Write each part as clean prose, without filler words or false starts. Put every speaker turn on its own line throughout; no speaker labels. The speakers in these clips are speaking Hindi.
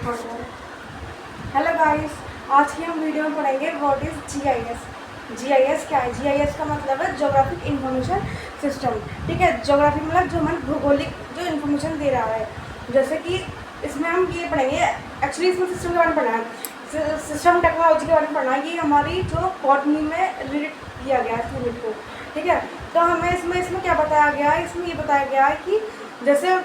हेलो गाइस, आज की हम वीडियो में पढ़ेंगे व्हाट इज़ जीआईएस। जीआईएस क्या है? जीआईएस का मतलब है ज्योग्राफिक इंफॉर्मेशन सिस्टम। ठीक है, ज्योग्राफी मतलब जो हमें भौगोलिक जो इन्फॉर्मेशन दे रहा है। जैसे कि इसमें हम ये पढ़ेंगे, एक्चुअली इसमें सिस्टम के बारे में पढ़ना है, सिस्टम टेक्नोलॉजी के बारे में पढ़ना है। ये हमारी जो बॉटनी में रिलेट किया गया है इस यूनिट को। ठीक है, तो हमें इसमें क्या बताया गया है? इसमें ये बताया गया है कि जैसे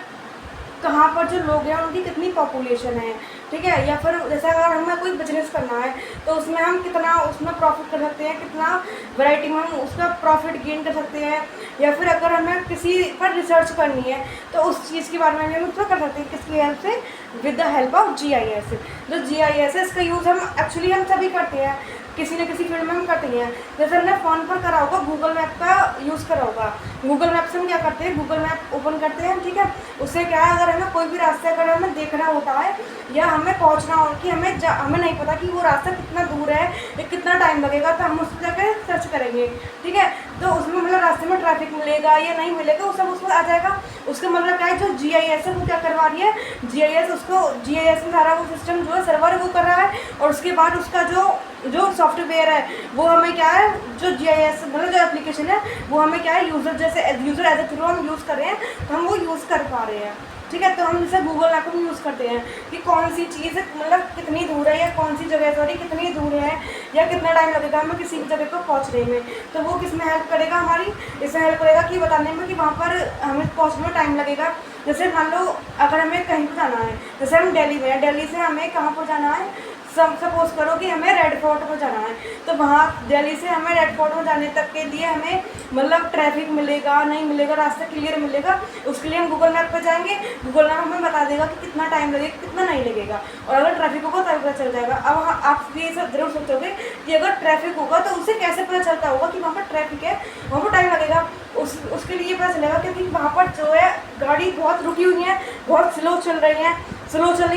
कहाँ पर जो लोग हैं उनकी कितनी पॉपुलेशन है। ठीक है, या फिर जैसे अगर हमें कोई बिजनेस करना है तो उसमें हम कितना उसमें प्रॉफिट कर सकते हैं, कितना वैरायटी में हम उसका प्रॉफिट गेन कर सकते हैं। या फिर अगर हमें किसी पर रिसर्च करनी है तो उस चीज़ के बारे में हम उसमें कर सकते हैं, किसकी हेल्प से? With the help of GIS. जो जीआईएस है इसका यूज़ हम एक्चुअली हम सभी करते हैं, किसी न किसी फील्ड में हम करते हैं। जैसे हमने फ़ोन पर करा होगा, गूगल मैप का यूज़ करा होगा। गूगल मैप से हम क्या करते हैं? गूगल मैप ओपन करते हैं। ठीक है, उससे क्या है, अगर हमें कोई भी रास्ता अगर हमें देखना होता है या हमें पहुंचना हो कि हमें नहीं पता कि वो रास्ता कितना दूर है या कितना टाइम लगेगा, तो हम उससे जाकर सर्च करेंगे। ठीक है, तो उसमें मतलब रास्ते में ट्रैफिक मिलेगा या नहीं मिलेगा वो सब उसमें आ जाएगा। उसका मतलब क्या है, जो जीआईएस है वो क्या करवा रही है? जीआईएस उसको जीआईएस में सारा वो सिस्टम जो है सर्वर वो कर रहा है, और उसके बाद उसका जो सॉफ्टवेयर है वो हमें क्या है, जो जीआईएस मतलब जो एप्लीकेशन है वो हमें क्या है, यूज़र एज ए थ्रू हम यूज़ कर रहे हैं, तो हम वो यूज़ कर पा रहे हैं। ठीक है, तो हम जैसे गूगल मैप में यूज़ करते हैं कि कौन सी चीज़ मतलब कितनी दूर है, या कौन सी जगह सॉरी कितनी दूर है, या कितना टाइम लगेगा हमें किसी जगह पर पहुंचने में। तो वो किस में हेल्प करेगा हमारी? इसमें हेल्प करेगा कि बताने में कि वहाँ पर हमें पहुँचने में टाइम लगेगा। जैसे मान लो अगर हमें कहीं पर जाना है, जैसे हम दिल्ली में हैं, दिल्ली से हमें कहाँ पर जाना है, सपोज करो कि हमें रेड फोर्ट पर जाना है, तो वहाँ दिल्ली से हमें रेड फोर्ट में जाने तक के लिए हमें मतलब ट्रैफिक मिलेगा नहीं मिलेगा, रास्ता क्लियर मिलेगा, उसके लिए हम गूगल मैप पर जाएंगे। गूगल मैप हमें बता देगा कि कितना टाइम लगेगा कितना नहीं लगेगा, और अगर ट्रैफिक होगा तो पता चल जाएगा। अब आप ये सब जरूर सोचोगे कि अगर ट्रैफिक होगा तो उसे कैसे पता चलता होगा कि वहाँ पर ट्रैफिक है, वहाँ पर टाइम लगेगा। उसके लिए पता चलेगा क्योंकि वहाँ पर जो है गाड़ी बहुत रुकी हुई है, बहुत स्लो चल रही है,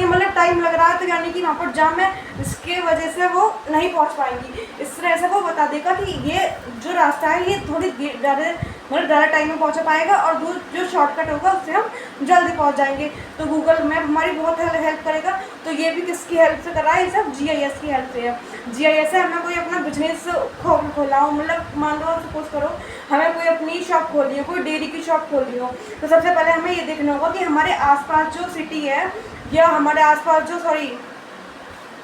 मतलब टाइम लग रहा है, तो यानी कि वहाँ पर जाम है, इसके वजह से वो नहीं पहुँच पाएंगी। इस तरह से वो बता देगा कि ये जो रास्ता है ये थोड़ी ज़्यादा टाइम में पहुँच पाएगा, और जो शॉर्टकट होगा उससे हम जल्दी पहुँच जाएंगे। तो गूगल मैप हमारी बहुत हेल्प करेगा। तो ये भी किसकी हेल्प से कर रहा है? ये सब जीआईएस की हेल्प से है। जीआईएस से हमें कोई अपना बिजनेस खोला हो, मतलब मान लो सपोज करो हमें कोई अपनी शॉप खोलनी हो, कोई डेयरी की शॉप खोलनी हो, तो सबसे पहले हमें ये देखना होगा कि हमारे आसपास जो सिटी है या हमारे आसपास जो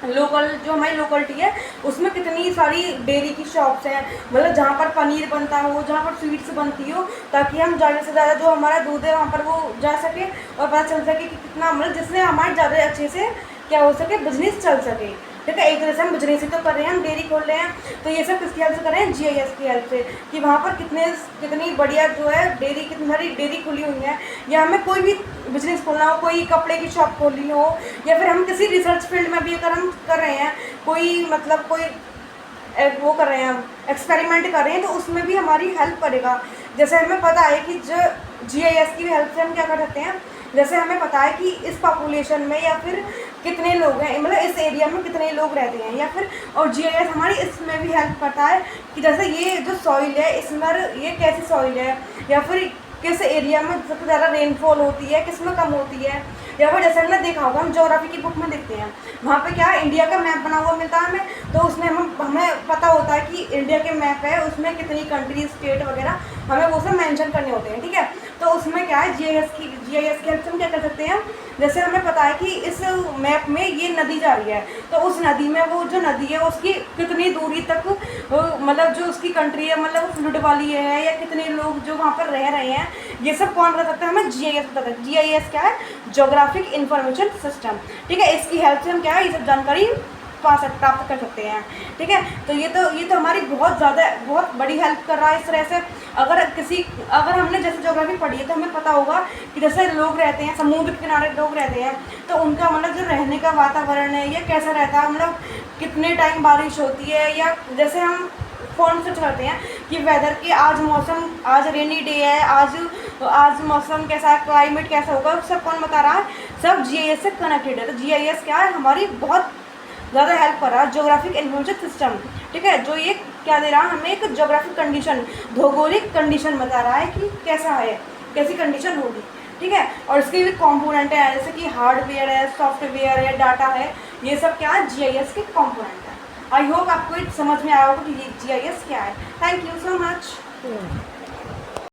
जो हमारी लोकलिटी है उसमें कितनी सारी डेयरी की शॉप्स हैं, मतलब जहाँ पर पनीर बनता हो, जहाँ पर स्वीट्स बनती हो, ताकि हम ज़्यादा से ज़्यादा जो हमारा दूध है वहाँ पर वो जा सके और पता चल सके कि कितना, मतलब जिससे हमारे ज़्यादा अच्छे से क्या हो सके, बिजनेस चल सके। ठीक है, एक तरह से हम बिजनेस ही तो कर रहे हैं, हम डेयरी खोल रहे हैं, तो ये सब किसकी हेल्प से कर रहे हैं? जीआईएस की हेल्प से, कि वहाँ पर कितनी बढ़िया जो है डेयरी, कितनी सारी डेयरी खुली हुई है, या हमें कोई भी बिजनेस खोलना हो, कोई कपड़े की शॉप खोलनी हो, या फिर हम किसी रिसर्च फील्ड में भी अगर हम कर रहे हैं, कोई वो कर रहे हैं, एक्सपेरिमेंट कर रहे हैं, तो उसमें भी हमारी हेल्प करेगा। जैसे हमें पता है कि जो जीआईएस की हेल्प से हम क्या कर सकते हैं, जैसे हमें पता है कि इस पॉपुलेशन में या फिर कितने लोग हैं, मतलब इस एरिया में कितने लोग रहते हैं, या फिर और जीआईएस हमारी इसमें भी हेल्प करता है कि जैसे ये जो सॉइल है इसमें ये कैसी सॉइल है, या फिर किस एरिया में सबसे ज़्यादा रेनफॉल होती है, किस में कम होती है। या फिर जैसे हमने देखा होगा, हम ज्योग्राफी की बुक में देखते हैं, वहाँ पे क्या है, इंडिया का मैप बना हुआ मिलता है हमें, तो उसमें हमें पता होता है कि इंडिया के मैप है उसमें कितनी कंट्री स्टेट वगैरह हमें वो सब मेंशन करने होते हैं। ठीक है, तो उसमें क्या है, जीआईएस की हेल्प से हम क्या कर सकते हैं, जैसे हमें पता है कि इस मैप में ये नदी जा रही है, तो उस नदी में वो जो नदी है उसकी कितनी दूरी तक मतलब जो उसकी कंट्री है, मतलब फ्लूड वाली है, या कितने लोग जो वहाँ पर रह रहे हैं, ये सब कौन बता सकता है? हमें जीआईएस बता सकता है। जीआईएस क्या है? Geographic information system. ठीक है, इसकी हेल्प से हम क्या है, ये सब जानकारी प्राप्त कर सकते हैं। ठीक है, तो ये तो हमारी बहुत बड़ी हेल्प कर रहा है। इस तरह से अगर हमने जैसे ज्योग्राफी पढ़ी है तो हमें पता होगा कि जैसे लोग रहते हैं, समुद्र के किनारे लोग रहते हैं, तो उनका मतलब जो रहने का वातावरण है ये कैसा रहता है, मतलब कितने टाइम बारिश होती है, या जैसे हम फ़ोन सर्च करते हैं कि वेदर की आज रेनी डे है, आज मौसम कैसा है, क्लाइमेट कैसा होगा, सब कौन बता रहा है? सब जीआईएस से कनेक्टेड है। तो जीआईएस क्या है, हमारी बहुत ज़्यादा हेल्प कर रहा है, ज्योग्राफिक इन्फॉर्मेशन सिस्टम। ठीक है, जो ये क्या दे रहा है हमें, एक ज्योग्राफिक कंडीशन, भौगोलिक कंडीशन बता रहा है कि कैसा है, कैसी कंडीशन होगी। ठीक है। और इसके भी कंपोनेंट है, जैसे कि हार्डवेयर है, सॉफ्टवेयर है, डाटा है, ये सब क्या है, जीआईएस के कंपोनेंट है। आई होप आपको समझ में आया होगा कि ये जीआईएस क्या है। Thank you so much.